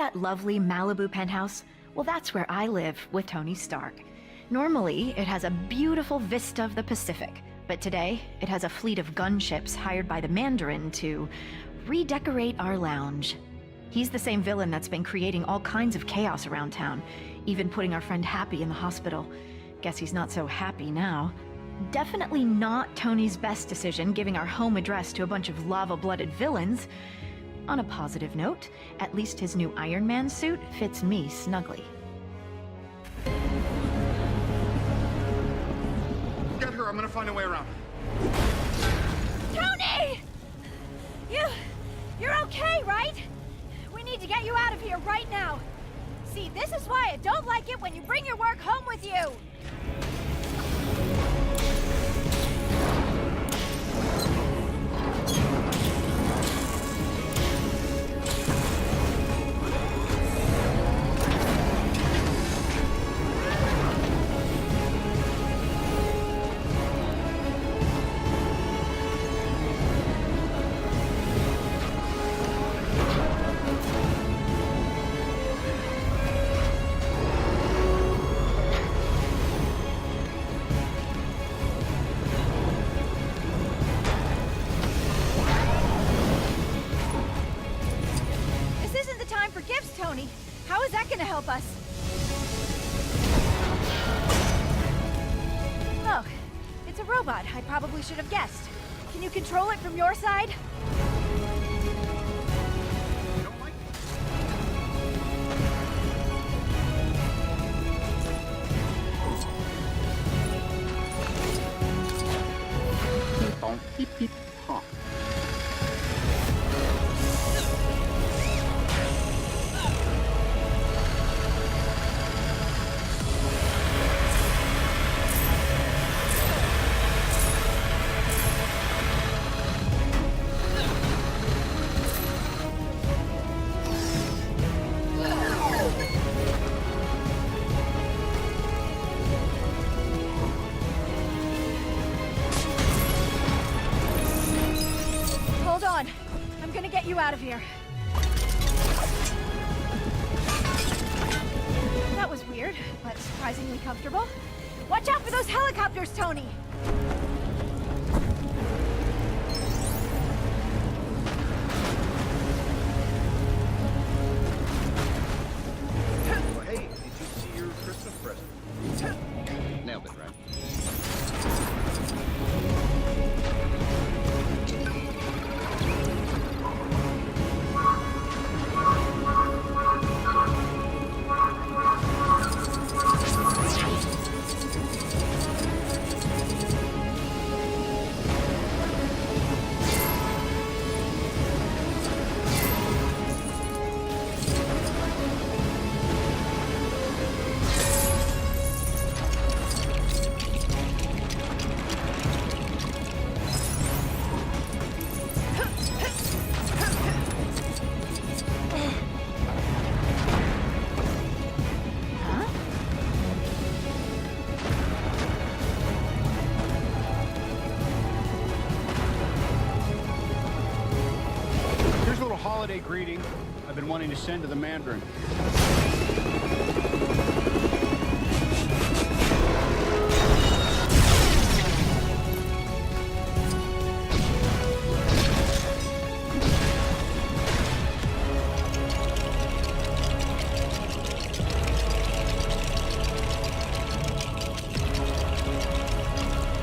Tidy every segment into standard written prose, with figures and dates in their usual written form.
that lovely Malibu penthouse? Well, that's where I live with Tony Stark. Normally, it has a beautiful vista of the Pacific, but today, it has a fleet of gunships hired by the Mandarin to redecorate our lounge. He's the same villain that's been creating all kinds of chaos around town, even putting our friend Happy in the hospital. Guess he's not so happy now. Definitely not Tony's best decision giving our home address to a bunch of lava-blooded villains. On a positive note, at least his new Iron Man suit fits me snugly. Get her, I'm gonna find a way around. Tony! You're okay, right? We need to get you out of here right now. See, this is why I don't like it when you bring your work home with you. Tony, how is that gonna help us? Oh, it's a robot. I probably should have guessed. Can you control it from your side? Don't like it. Don't beep beep honk. You out of here. That was weird, but surprisingly comfortable. Watch out for those helicopters, Tony! Oh, hey, did you see your Christmas present? Nailed it, right? Holiday greeting I've been wanting to send to the Mandarin.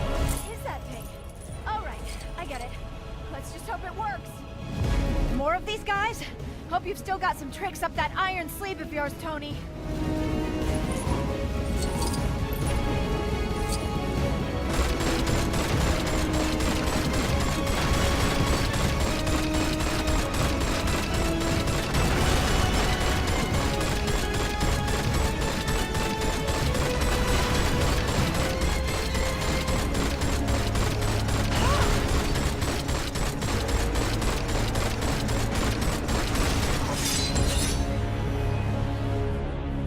What is that thing? All right, I get it. Let's just hope it works. More of these guys? Hope you've still got some tricks up that iron sleeve of yours, Tony.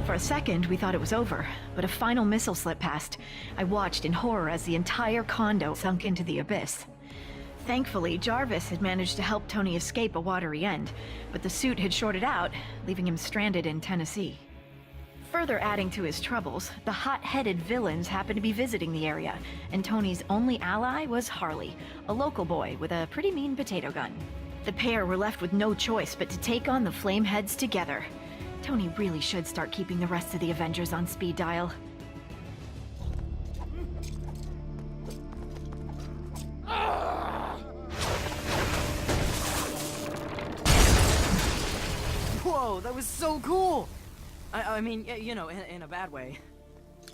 For a second, we thought it was over, but a final missile slipped past. I watched in horror as the entire condo sunk into the abyss. Thankfully, Jarvis had managed to help Tony escape a watery end, but the suit had shorted out, leaving him stranded in Tennessee. Further adding to his troubles, the hot-headed villains happened to be visiting the area, and Tony's only ally was Harley, a local boy with a pretty mean potato gun. The pair were left with no choice but to take on the Flameheads together. Tony really should start keeping the rest of the Avengers on speed dial. Whoa, that was so cool! I mean, you know, in a bad way.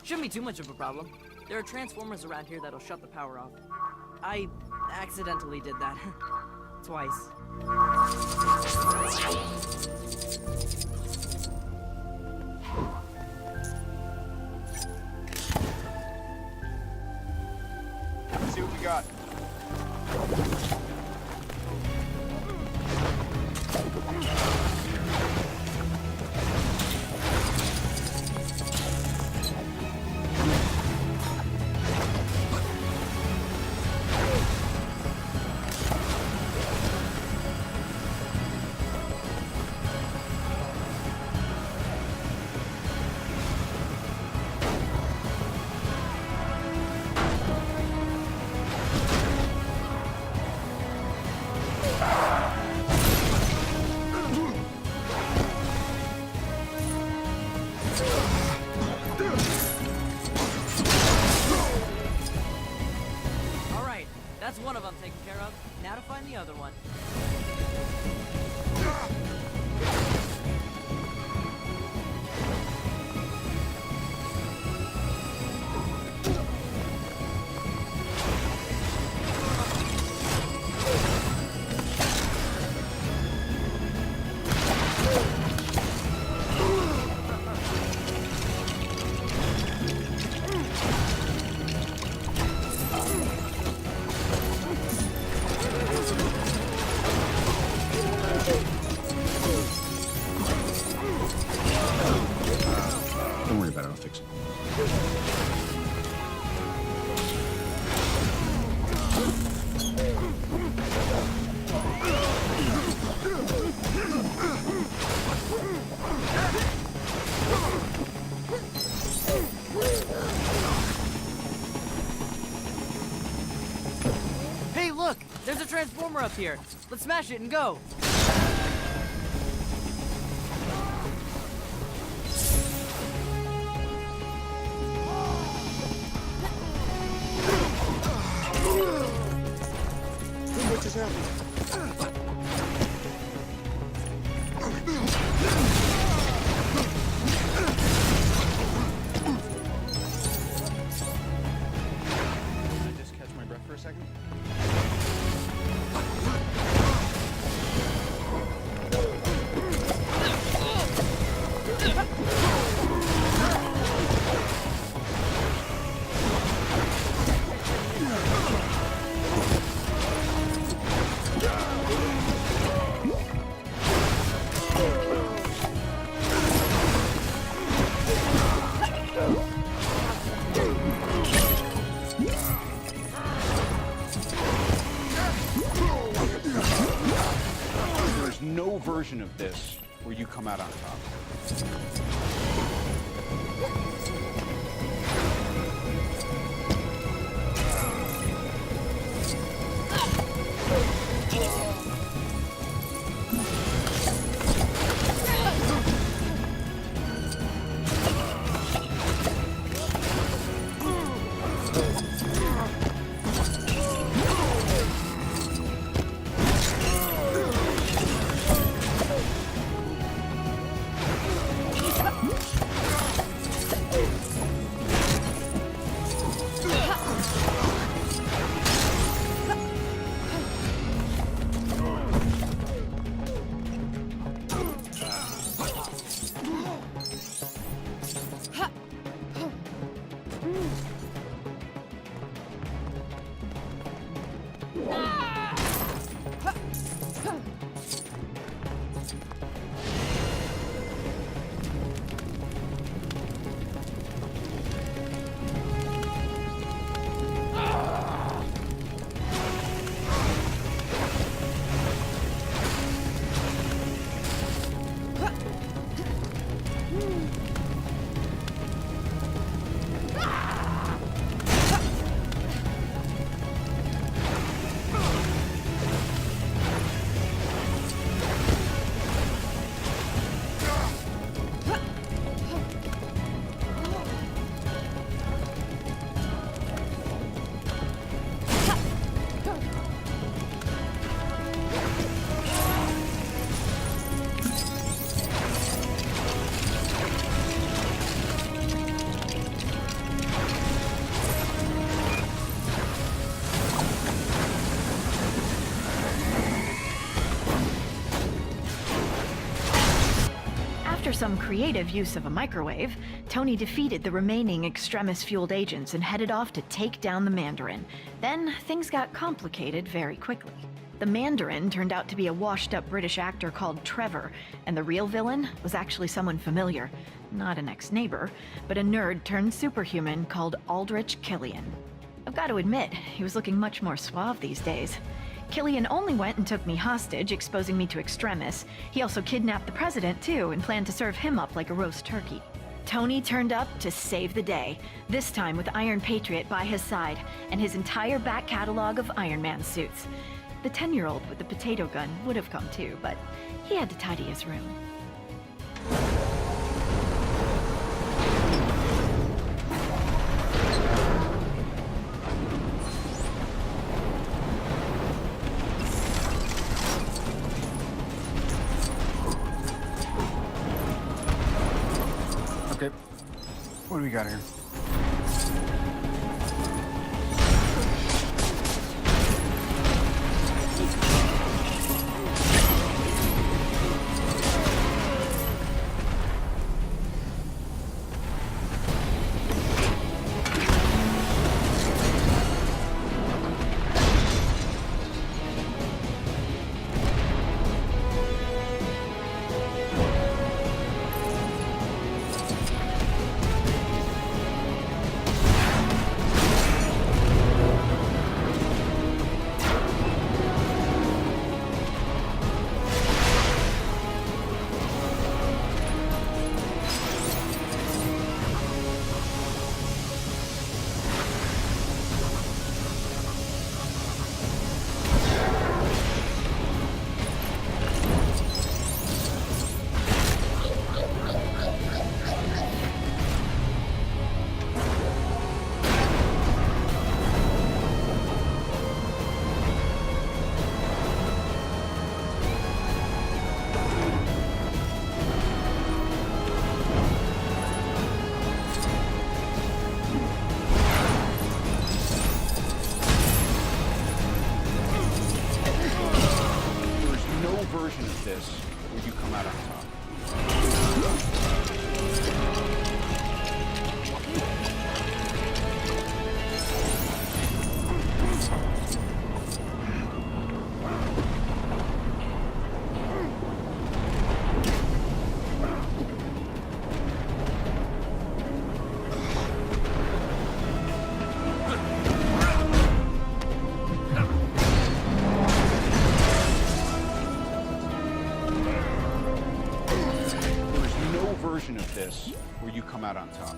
Shouldn't be too much of a problem. There are transformers around here that'll shut the power off. I accidentally did that. Twice. Let's see what we got. Alright, that's one of them taken care of. Now to find the other one. Don't worry about it, I'll fix it. Hey, look! There's a transformer up here. Let's smash it and go. What just happened? Can I just catch my breath for a second? There's no version of this where you come out on top. some creative use of a microwave, Tony defeated the remaining extremis-fueled agents and headed off to take down the Mandarin. Then, things got complicated very quickly. The Mandarin turned out to be a washed-up British actor called Trevor, and the real villain was actually someone familiar. Not an ex-neighbor, but a nerd-turned-superhuman called Aldrich Killian. I've got to admit, he was looking much more suave these days. Killian only went and took me hostage, exposing me to extremis. He also kidnapped the president, too, and planned to serve him up like a roast turkey. Tony turned up to save the day, this time with Iron Patriot by his side, and his entire back catalog of Iron Man suits. The 10-year-old with the potato gun would have come too, but he had to tidy his room. Okay. What do we got here? Version of this where you come out on top. Version of this where you come out on top.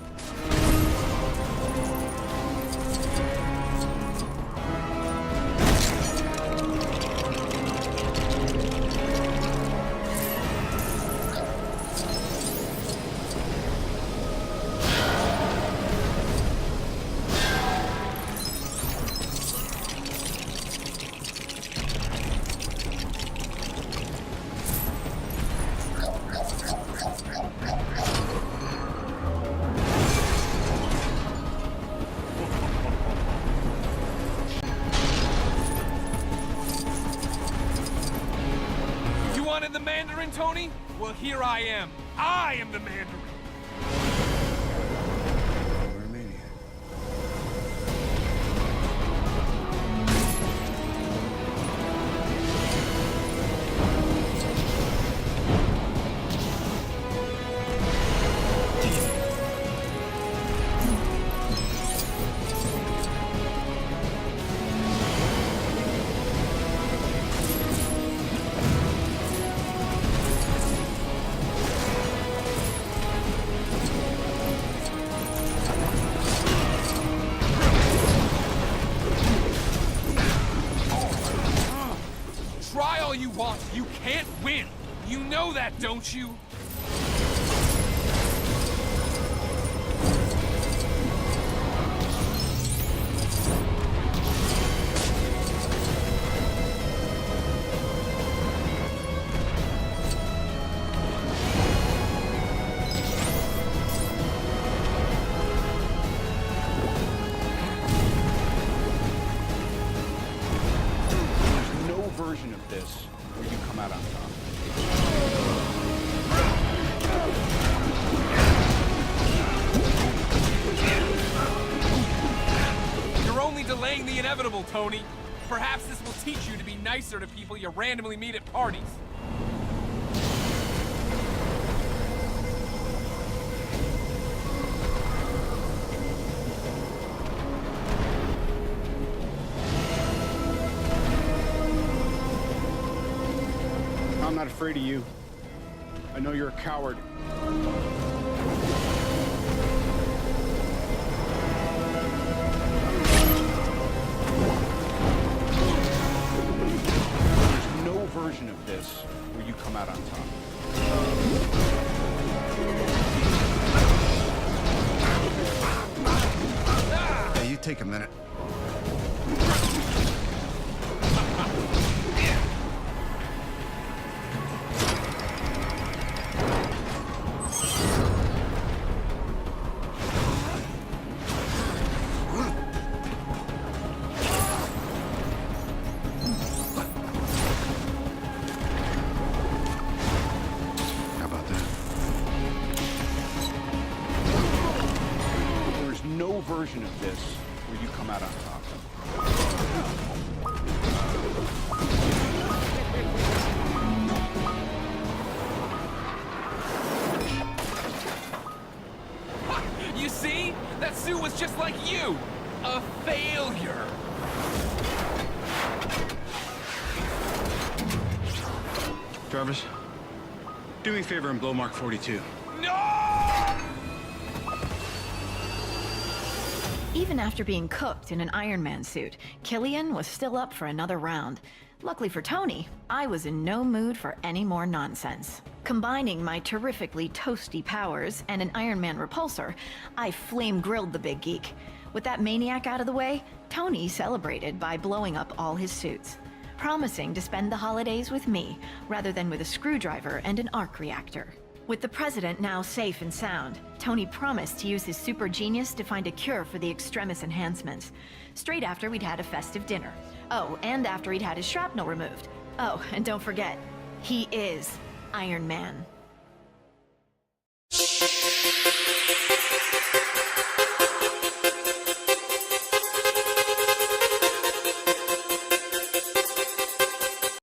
The Mandarin, Tony? Well, here I am. I am the Mandarin. Try all you want, you can't win. You know that, don't you? Version of this where you come out on top. inevitable, Tony. Perhaps this will teach you to be nicer to people you randomly meet at parties. I'm not afraid of you. I know you're a coward. There's no version of this where you come out on top. Hey, you take a minute. How about that? There's no version of this where you come out on top. You see? That suit was just like you! A failure! Jarvis, do me a favor and blow Mark 42. No! Even after being cooked in an Iron Man suit, Killian was still up for another round. Luckily for Tony, I was in no mood for any more nonsense. Combining my terrifically toasty powers and an Iron Man repulsor, I flame-grilled the big geek. With that maniac out of the way, Tony celebrated by blowing up all his suits, promising to spend the holidays with me rather than with a screwdriver and an arc reactor. With the president now safe and sound, Tony promised to use his super genius to find a cure for the extremis enhancements. Straight after we'd had a festive dinner. Oh, and after he'd had his shrapnel removed. Oh, and don't forget, he is Iron Man.